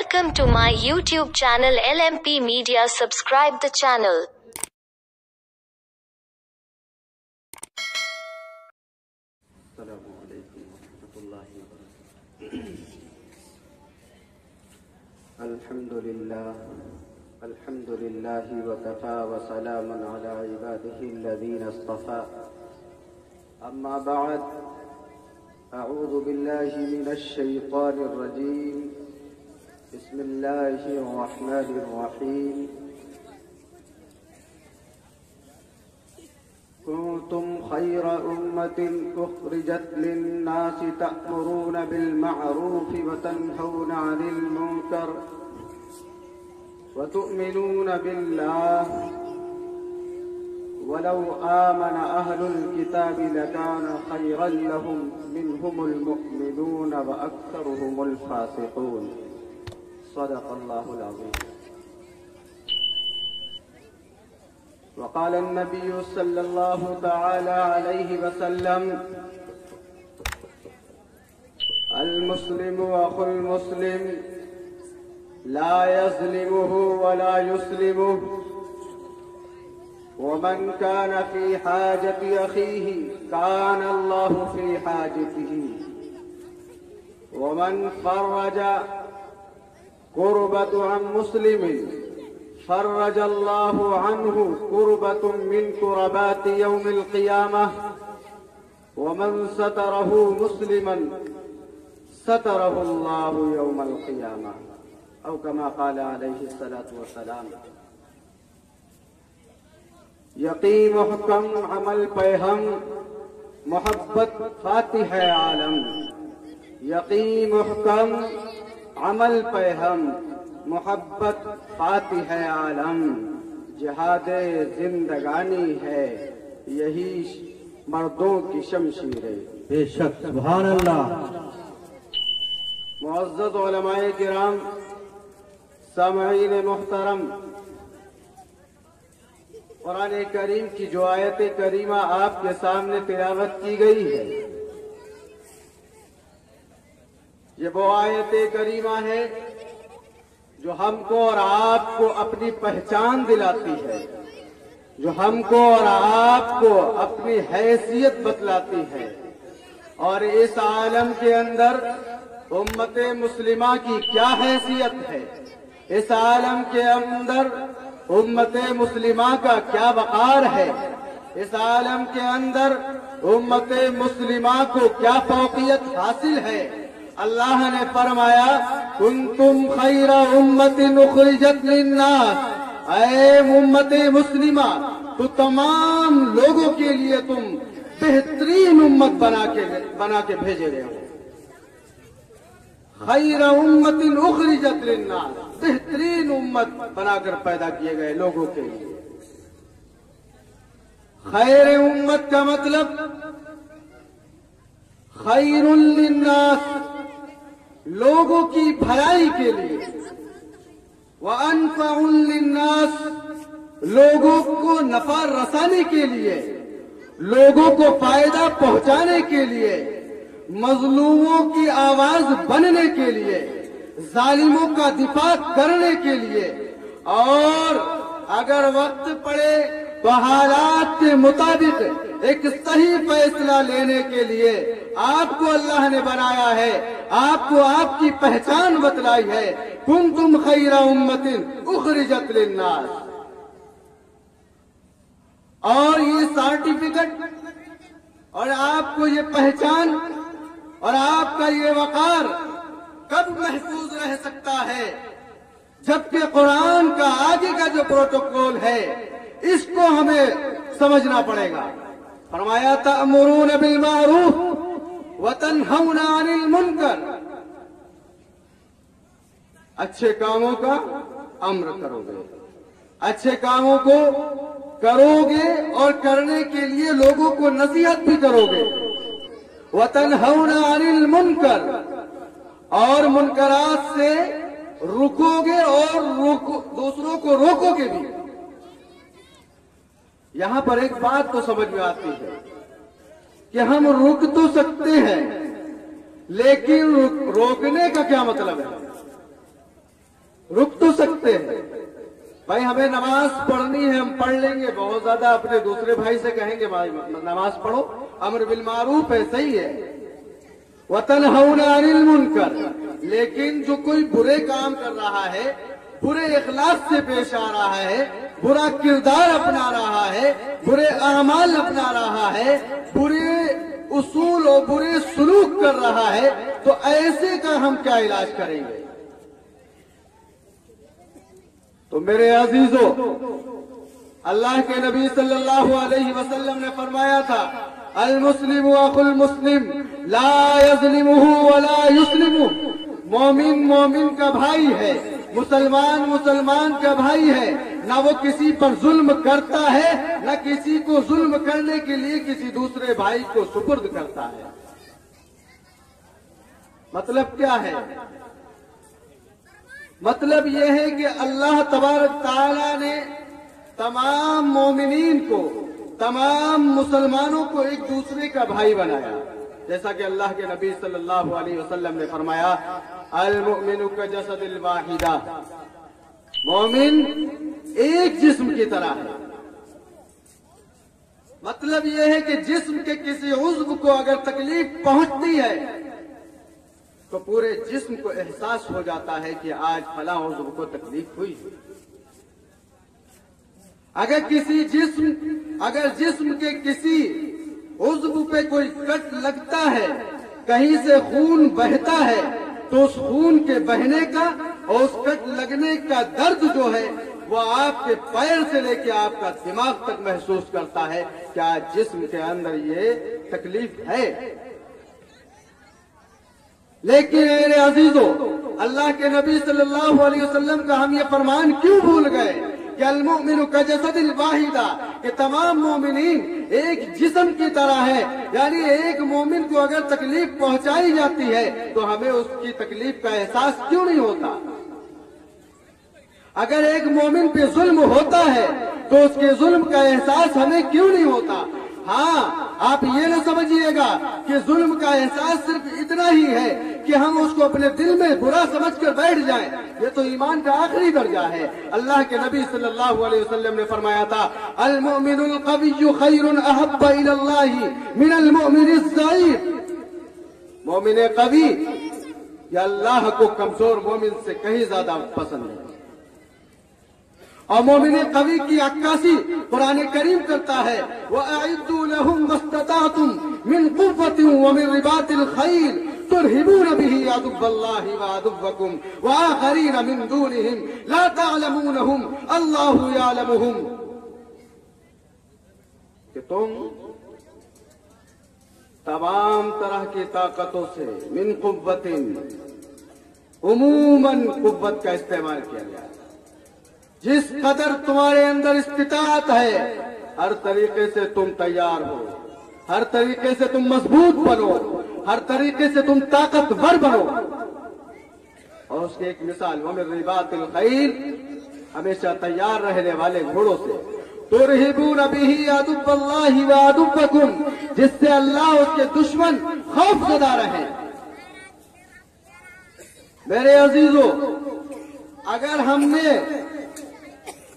Welcome to my YouTube channel LMP Media. Subscribe the channel. السلام عليكم ورحمة الله وبركاته. الحمد لله وكفى وسلام على عباده الذين اصطفى. أما بعد، أعوذ بالله من الشيطان الرجيم. بسم الله الرحمن الرحيم. كنتم خير أمة أخرجت للناس تأمرون بالمعروف وتنهون عن المنكر وتؤمنون بالله ولو آمن أهل الكتاب لكان خيرا لهم منهم المؤمنون وأكثرهم الفاسقون. صدق الله العظيم. وقال النبي صلى الله تعالى عليه وسلم: المسلم أخو المسلم لا يظلمه ولا يسلمه، ومن كان في حاجة أخيه كان الله في حاجته، ومن فرج كربة عن مسلم فرج الله عنه كربة من كربات يوم القيامة، ومن ستره مسلما ستره الله يوم القيامة، أو كما قال عليه الصلاة والسلام. یقین محکم عمل پہ ہم محبت فاتح عالم. یقین محکم عمل پہ ہم محبت فاتح عالم. جہاد زندگانی ہے یہی مردوں کی شمشیر. بے شک، سبحان اللہ. معزز علماء کرام، سامعین محترم، قرآن کریم کی جو آیت کریمہ آپ کے سامنے تلاوت کی گئی ہے، یہ وہ آیت کریمہ ہے جو ہم کو اور آپ کو اپنی پہچان دلاتی ہے، جو ہم کو اور آپ کو اپنی حیثیت بتلاتی ہے، اور اس عالم کے اندر امت مسلمہ کی کیا حیثیت ہے، اس عالم کے اندر امت مسلمہ کا کیا وقار ہے، اس عالم کے اندر امت مسلمہ کو کیا فوقیت حاصل ہے. اللہ نے فرمایا: کنتم خیر امت اخرجت للناس. اے امت مسلمہ، تو تمام لوگوں کے لیے تم بہترین امت بنا کے بھیجے گئے ہو. خیر امت اخرجت للناس، بہترین امت بنا کر پیدا کیے گئے لوگوں کے لیے. خیر امت کا مطلب خیر للناس، لوگوں کی بھلائی کے لیے، وانفع للناس، لوگوں کو نفع رسانے کے لیے، لوگوں کو فائدہ پہنچانے کے لیے، مظلوموں کی آواز بننے کے لیے، ظالموں کا دفاع کرنے کے لیے، اور اگر وقت پڑے تو حالات کے مطابق ایک صحیح فیصلہ لینے کے لیے آپ کو اللہ نے بنایا ہے، آپ کو آپ کی پہچان بتلائی ہے. کنتم خیر امت اخرجت للناس. اور یہ سرٹیفکیٹ اور آپ کو یہ پہچان اور آپ کا یہ وقار کب محفوظ رہ سکتا ہے؟ جبکہ قرآن کا آگے کا جو پروٹوکول ہے اس کو ہمیں سمجھنا پڑے گا. فرمایا: تأمرون بالمعروف وتنہون عن المنکر. اچھے کاموں کا امر کرو گے، اچھے کاموں کو کرو گے اور کرنے کے لیے لوگوں کو نصیحت بھی کرو گے. وتنہون عن المنکر، اور منکرات سے رکو گے اور دوسروں کو روکو گے بھی. یہاں پر ایک بات تو سمجھ میں آتی ہے کہ ہم رک تو سکتے ہیں، لیکن روکنے کا کیا مطلب ہے؟ होते हैं। भाई हमें नमाज पढ़नी है, हम पढ़ लेंगे, बहुत ज्यादा अपने दूसरे भाई से कहेंगे भाई नमाज पढ़ो, अम्र बिल मारूफ है, सही है, वतनहौना अनिल मुनकर, लेकिन जो कोई बुरे काम कर रहा है, बुरे इखलास से पेश आ रहा है, बुरा किरदार अपना रहा है, बुरे अमाल अपना रहा है, बुरे उसूल और बुरे सलूक कर रहा है, तो ऐसे का हम क्या इलाज करेंगे? तो मेरे अजीजों, अल्लाह के नबी सल्लल्लाहु अलैहि वसल्लम ने फरमाया था, अल मुस्लिम अखुल मुस्लिम ला यज़लिमुहु वला युस्लिमुहु, मोमिन मोमिन का भाई है, मुसलमान मुसलमान का भाई है, ना वो किसी पर जुल्म करता है, ना किसी को जुल्म करने के लिए किसी दूसरे भाई को सुपुर्द करता है। मतलब क्या है? मतलब यह है कि अल्लाह तबारक ताला ने तमाम मोमिनीन को, तमाम मुसलमानों को एक दूसरे का भाई बनाया। जैसा कि अल्लाह के नबी सल्लल्लाहु अलैहि वसल्लम ने फरमाया, अल मुमिनु का जसदिल वाहिदा, मोमिन एक जिस्म की तरह है। मतलब यह है कि जिस्म के किसी उज़्व को अगर तकलीफ पहुंचती है तो पूरे जिस्म को एहसास हो जाता है कि आज फला उज़्व को तकलीफ हुई। अगर जिस्म के किसी उज़्व पे कोई कट लगता है, कहीं से खून बहता है, तो उस खून के बहने का और उस कट लगने का दर्द जो है वो आपके पैर से लेके आपका दिमाग तक महसूस करता है कि आज जिस्म के अंदर ये तकलीफ है। लेकिन मेरे अजीजों, अल्लाह के नबी सल्लल्लाहु अलैहि वसल्लम का हम ये फरमान क्यों भूल गए कि अल मुमिनु का जसदिल वाहिदा, कि तमाम मोमिनीन एक जिस्म की तरह है। यानी एक मोमिन को अगर तकलीफ पहुंचाई जाती है तो हमें उसकी तकलीफ का एहसास क्यों नहीं होता? अगर एक मोमिन पे जुल्म होता है तो उसके जुल्म का एहसास हमें क्यों नहीं होता? हाँ, आप ये न समझिएगा कि जुल्म का एहसास सिर्फ इतना ही है कि हम उसको अपने दिल में बुरा समझकर बैठ जाएं। ये तो ईमान का आखिरी दर्जा है। अल्लाह के नबी सल्लल्लाहु अलैहि वसल्लम ने फरमाया था, अल मुमिनुल क़विय्यु खैरुन अहब्बा इलल्लाहि मिनल मुमिनिज़ ज़ईफ़, मोमिन कवी या अल्लाह को कमजोर मोमिन से कहीं ज्यादा पसंद है। और मोमिन कवी की अक्कासी कुरान करीम करता है, वअइद्दू लहुम मस्ततातुम मिन कुव्वतिन व मिन रिबातिल खैल तुरहिबून बिही अदुव्वल्लाहि व अदुव्वकुम व आखरीन मिन दूनिहिम ला तअलमूनहुम अल्लाहु यअलमुहुम, कि तुम तमाम तरह की ताकतों से, मिन कुव्वतिन, उमूमन कुव्वत का इस्तेमाल किया गया, जिस कदर तुम्हारे अंदर इस्तिताअत है, हर तरीके से तुम तैयार हो, हर तरीके से तुम मजबूत बनो, हर तरीके से तुम ताकतवर बनो। और उसकी एक मिसाल, वमिन रिबातिल खैल, हमेशा तैयार रहने वाले घोड़ों से, तुरहिबून बिही अदुव्वल्लाहि व अदुव्वकुम, जिससे अल्लाह उसके दुश्मन खौफज़दा रहे। मेरे अजीजों,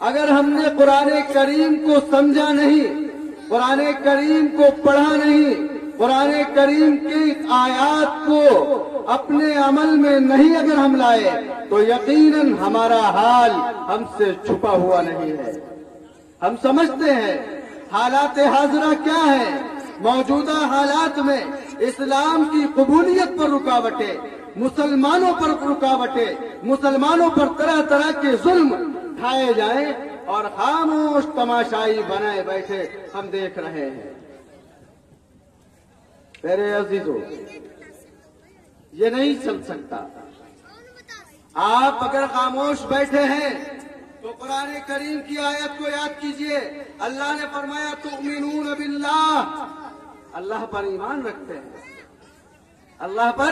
अगर हमने कुरान करीम को समझा नहीं, कुरान करीम को पढ़ा नहीं, कुरान करीम की आयात को अपने अमल में नहीं अगर हम लाए, तो यकीनन हमारा हाल हमसे छुपा हुआ नहीं है। हम समझते हैं हालात हाज़िरा क्या है, मौजूदा हालात में इस्लाम की कबूलियत पर रुकावटें, मुसलमानों पर रुकावटें, मुसलमानों पर तरह तरह के जुल्म उठाए जाएं और खामोश तमाशाई बनाए बैठे हम देख रहे हैं। मेरे अजीजों, ये नहीं चल सकता। आप अगर खामोश बैठे हैं तो कुरान करीम की आयत को याद कीजिए। अल्लाह ने फरमाया, तुमिनून बिल्लाह, अल्लाह पर ईमान रखते हैं, अल्लाह पर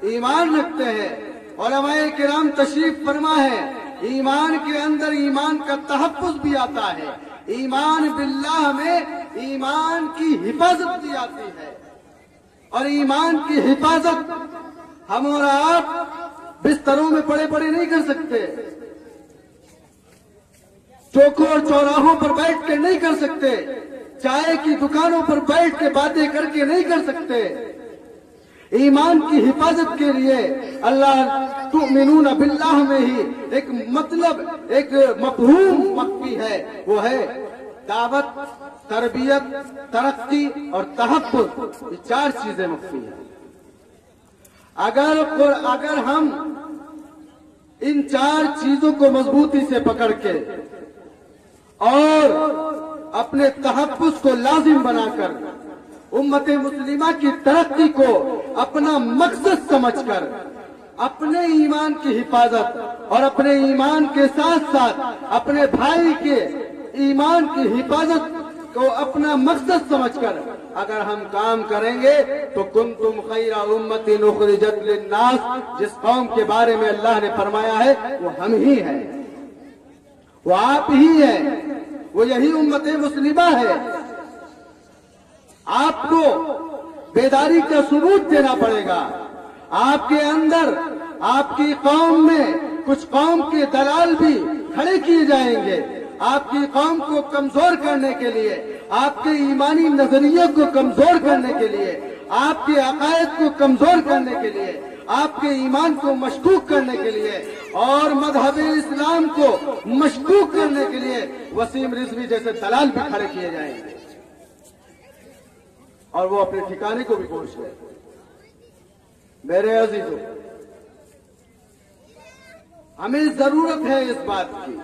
ईमान रखते हैं। उलमाए किराम तशरीफ फरमा है, ईमान के अंदर ईमान का तहफ़्फ़ुज़ भी आता है। ईमान बिल्लाह में ईमान की हिफाजत भी आती है। और ईमान की हिफाजत हम और आप बिस्तरों में पड़े पड़े नहीं कर सकते। चौकों और चौराहों पर बैठ के नहीं कर सकते, चाय की दुकानों पर बैठ के बातें करके नहीं कर सकते। ईमान की हिफाजत के लिए अल्लाह तुमिनून बिल्लाह में ही एक मतलब एक मफहूम मख्फी है, वो है दावत, तरबियत, तरक्की और तहफ्फुज़। ये 4 चीजें मख्फी हैं। अगर हम इन 4 चीजों को मजबूती से पकड़ के और अपने तहफ्फुज़ को लाजिम बनाकर उम्मत मुस्लिमा की तरक्की को अपना मकसद समझकर अपने ईमान की हिफाजत और अपने ईमान के साथ साथ अपने भाई के ईमान की हिफाजत को अपना मकसद समझकर अगर हम काम करेंगे तो कुंतुम खैरा उम्मतिन उखरिजत लिन्नास, जिस कौम के बारे में अल्लाह ने फरमाया है वो हम ही हैं, वो आप ही हैं, वो यही उम्मत मुस्लिमा है। आपको बेदारी का सबूत देना पड़ेगा। आपके अंदर, आपकी कौम में कुछ कौम के दलाल भी खड़े किए जाएंगे आपकी कौम को कमजोर करने के लिए, आपके ईमानी नजरिए को कमजोर करने के लिए, आपके अकायद को कमजोर करने के लिए, आपके ईमान को मशकूक करने के लिए और मजहब इस्लाम को मशकूक करने के लिए वसीम रिजवी जैसे दलाल भी खड़े किए जाएंगे और वो अपने ठिकाने को भी पहुंच गए। मेरे अजीजों, हमें जरूरत है इस बात की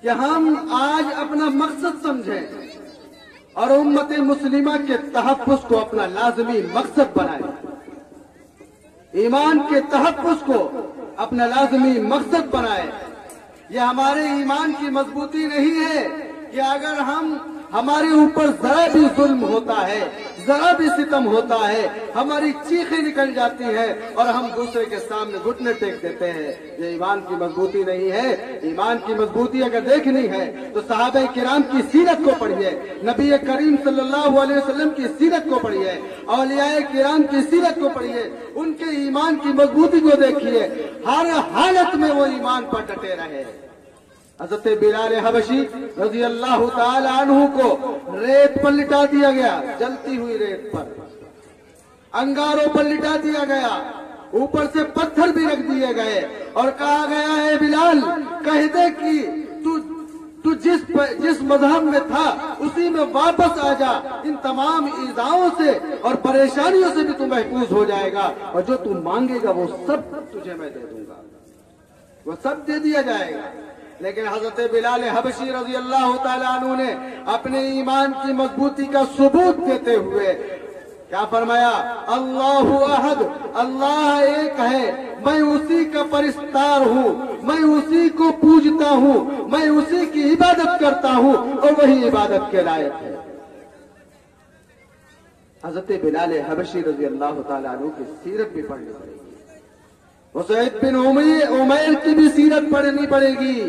कि हम आज अपना मकसद समझें और उम्मत मुस्लिमा के तहफ्फुज़ को अपना लाजमी मकसद बनाएं। ईमान के तहफ्फुज़ को अपना लाजमी मकसद बनाएं। ये हमारे ईमान की मजबूती नहीं है कि अगर हमारे ऊपर जरा भी जुल्म होता है, जरा भी सितम होता है, हमारी चीखें निकल जाती हैं और हम दूसरे के सामने घुटने टेक देते हैं। ये ईमान की मजबूती नहीं है। ईमान की मजबूती अगर देखनी है तो सहाबा किराम की सीरत को पढ़िए, नबी करीम सल्लल्लाहु अलैहि वसल्लम की सीरत को पढ़िए, औलियाए किराम की सीरत को पढ़िए, उनके ईमान की मजबूती को देखिए। हर हालत में वो ईमान पर डटे रहे। हज़रत बिलाल हबशी रज़ी अल्लाह ताला अन्हु को रेत पर लिटा दिया गया, जलती हुई रेत पर, अंगारों पर लिटा दिया गया, ऊपर से पत्थर भी रख दिए गए और कहा गया है बिलाल कह दे कि तू जिस मजहब में था उसी में वापस आ जा, इन तमाम ईज़ाओं से और परेशानियों से भी तू महफूज हो जाएगा और जो तू मांगेगा वो सब तुझे मैं दे दूंगा, वो सब दे दिया जाएगा। लेकिन हजरत बिलाल हबशी रज़ी अल्लाह ताला अन्हु ने अपने ईमान की मजबूती का सबूत देते हुए क्या फरमाया, अल्लाहु अहद, अल्लाह एक है, मैं उसी का परिस्तार हूँ, मैं उसी को पूजता हूँ, मैं उसी की इबादत करता हूँ और वही इबादत के लायक है। हजरत बिलाल हबशी रज़ी अल्लाह ताला अन्हु की सीरत भी पढ़नी पड़ेगी, उसैद बिन उमैर की भी सीरत पढ़नी पड़ेगी,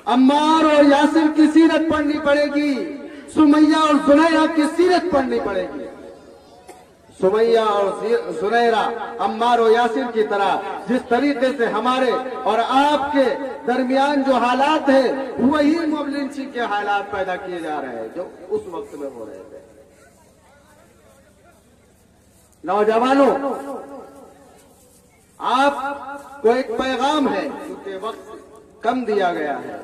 अम्मार और यासिर की सीरत पढ़नी पड़ेगी, सुमैया और जुनैरा की सीरत पढ़नी पड़ेगी। सुमैया और जुनैरा अम्मार और यासिर की तरह जिस तरीके से हमारे और आपके दरमियान जो हालात है वही मोबलिंची के हालात पैदा किए जा रहे हैं जो उस वक्त में हो रहे थे। नौजवानों, आपको एक पैगाम है, क्योंकि वक्त कम दिया गया है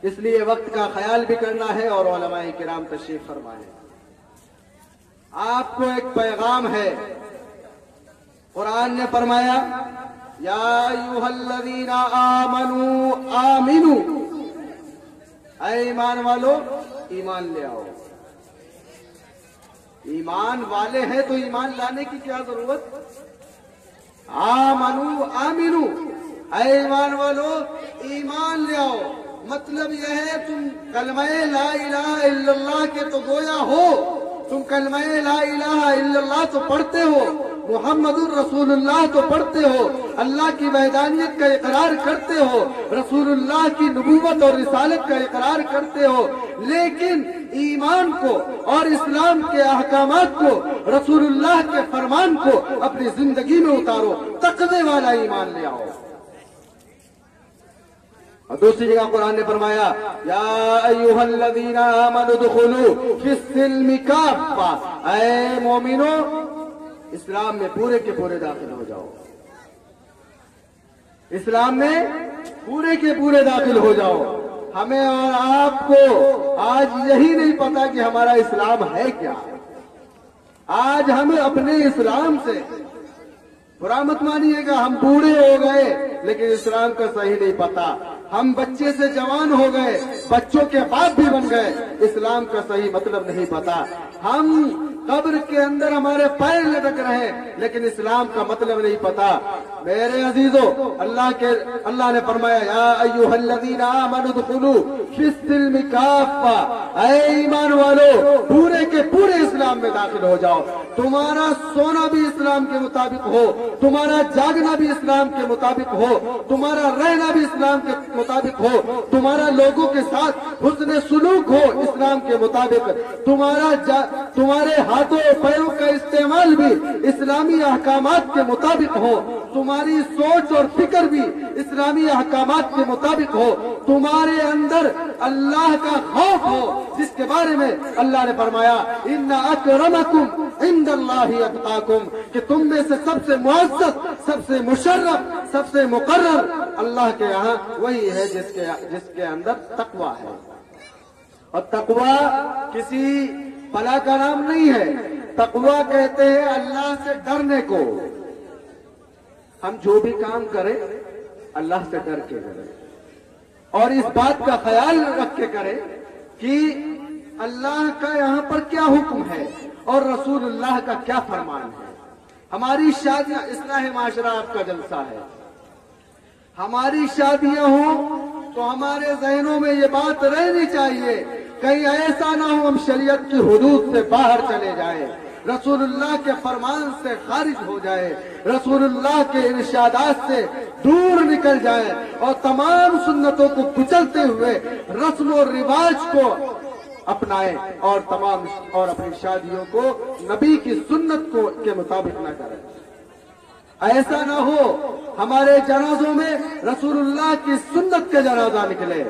इसलिए वक्त का ख्याल भी करना है और उलमाए किराम तशरीफ फरमाए। आपको एक पैगाम है, कुरान ने फरमाया या अय्युहल्लज़ीना आमनू आमिनू, ऐ ईमान वालो ईमान ले आओ। ईमान वाले हैं तो ईमान लाने की क्या जरूरत। आमनू आमिनू, ऐ ईमान वालो ईमान ले आओ। मतलब यह है तुम कलमे ला इलाहा इल्लल्लाह के तो गोया हो, तुम कलमे ला इलाहा इल्लल्लाह तो पढ़ते हो, मुहम्मदुर रसूलुल्लाह तो पढ़ते हो, अल्लाह की वहदानियत का इकरार करते हो, रसूलुल्लाह की नबूवत और रिसालत का इकरार करते हो, लेकिन ईमान को और इस्लाम के अहकामात को, रसूलुल्लाह के फरमान को अपनी जिंदगी में उतारो, तक़वे वाला ईमान ले आओ। اور دوسری جگہ قرآن نے فرمایا یا ایھا الذین آمنوا ادخلوا فی السلم کافہ، اے مومنو اسلام میں پورے کے پورے داخل ہو جاؤ، اسلام میں پورے کے پورے داخل ہو جاؤ۔ ہمیں اور آپ کو آج یہی نہیں پتا کہ ہمارا اسلام ہے کیا۔ آج ہمیں اپنے اسلام سے برا مت مانیے گا، ہم بوڑھے ہو گئے لیکن اسلام کا صحیح نہیں پتا، ہم بچے سے جوان ہو گئے، بچوں کے باپ بھی بن گئے، اسلام کا صحیح مطلب نہیں پتا، ہم قبر کے اندر ہمارے پیر لٹک رہے لیکن اسلام کا مطلب نہیں پتا۔ میرے عزیزو، اللہ نے فرمایا یا ایھا الذین آمنوا ادخلوا فی السلم کافہ، اے ایمان والو پورے کے پورے اسلام میں داخل ہو جاؤ۔ تمہارا سونا بھی اسلام کے مطابق ہو، تمہارا جاگنا بھی اسلام کے مطابق ہو، تمہارا رہنا بھی اسلام کے مطابق ہو، تمہارا لوگوں کے ساتھ حسن سلوک ہو اسلام کے مطابق، تمہارے ہاتھوں پیروں کا استعمال بھی اسلامی احکامات کے مطابق ہو، تمہاری سوچ اور فکر بھی اسلامی احکامات کے مطابق ہو، تمہارے اندر اللہ کا خوف ہو جس کے بارے میں اللہ نے فرمایا ان اکرمکم عند اللہ اتقاکم، کہ تم میں سے سب سے معزز، سب سے مشرف، سب سے مقرر اللہ کے یہاں وہی ہے جس کے اندر تقوی ہے۔ اور تقوی کسی بلا کا نام نہیں ہے، تقوی کہتے ہیں اللہ سے ڈرنے کو۔ ہم جو بھی کام کریں اللہ سے ڈر کے کریں اور اس بات کا خیال رکھ کے کریں کہ اللہ کا یہاں پر کیا حکم ہے اور رسول اللہ کا کیا فرمان ہے۔ ہماری شادیاں، اصلاح معاشرہ آپ کا جلسہ ہے، ہماری شادیاں ہوں تو ہمارے ذہنوں میں یہ بات رہنی چاہیے کہیں ایسا نہ ہو ہم شریعت کی حدود سے باہر چلے جائیں، رسول اللہ کے فرمان سے خارج ہو جائے، رسول اللہ کے ارشادات سے دور نکل جائے اور تمام سنتوں کو کچلتے ہوئے رسم و رواج کو اپنائیں اور اپنی شادیوں کو نبی کی سنت کے مطابق نہ کریں۔ ایسا نہ ہو ہمارے جنازوں میں رسول اللہ کی سنت کے جنازہ نکلے،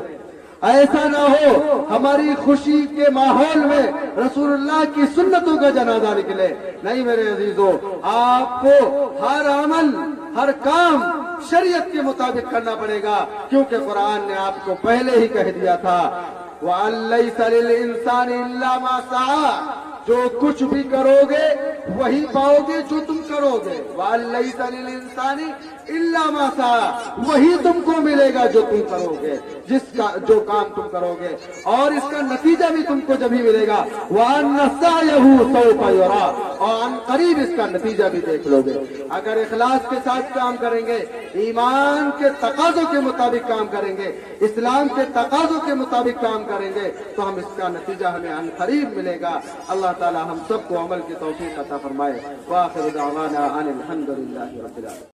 ایسا نہ ہو ہماری خوشی کے ماحول میں رسول اللہ کی سنتوں کا جنازہ نکلے۔ نہیں میرے عزیزو، آپ کو ہر عمل، ہر کام شریعت کے مطابق کرنا پڑے گا، کیونکہ قرآن نے آپ کو پہلے ہی کہہ دیا تھا وَأَن لَيْسَ لِلْإِنسَانِ إِلَّا مَا سَعَىٰ، جو کچھ بھی کرو گے وہی پاؤ گے جو تم کرو گے۔ وَأَن لَيْسَ لِلْإِنسَانِ إِلَّا مَا سَعَىٰ، وہی تم کو ملے گا جو تم کرو گے، جو کام تم کرو گے، اور اس کا نتیجہ بھی تم کو جب ہی ملے گا۔ وَأَنَّ سَعْيَهُ سَوْفَ يُرَىٰ، اور عن قریب اس کا نتیجہ بھی دیکھ لو گے۔ اگر اخلاص کے ساتھ کام کریں گے، ایمان کے تقاضوں کے مطابق کام کریں گے، اسلام کے تقاضوں کے مطابق کام کریں گے تو ہم اس کا نتیجہ ہمیں عن قریب ملے گا۔ اللہ تعالی ہم سب کو عمل کی توفیق عطا فرمائے۔ وآخر دعوانا ان الحمد للہ رب العالمین۔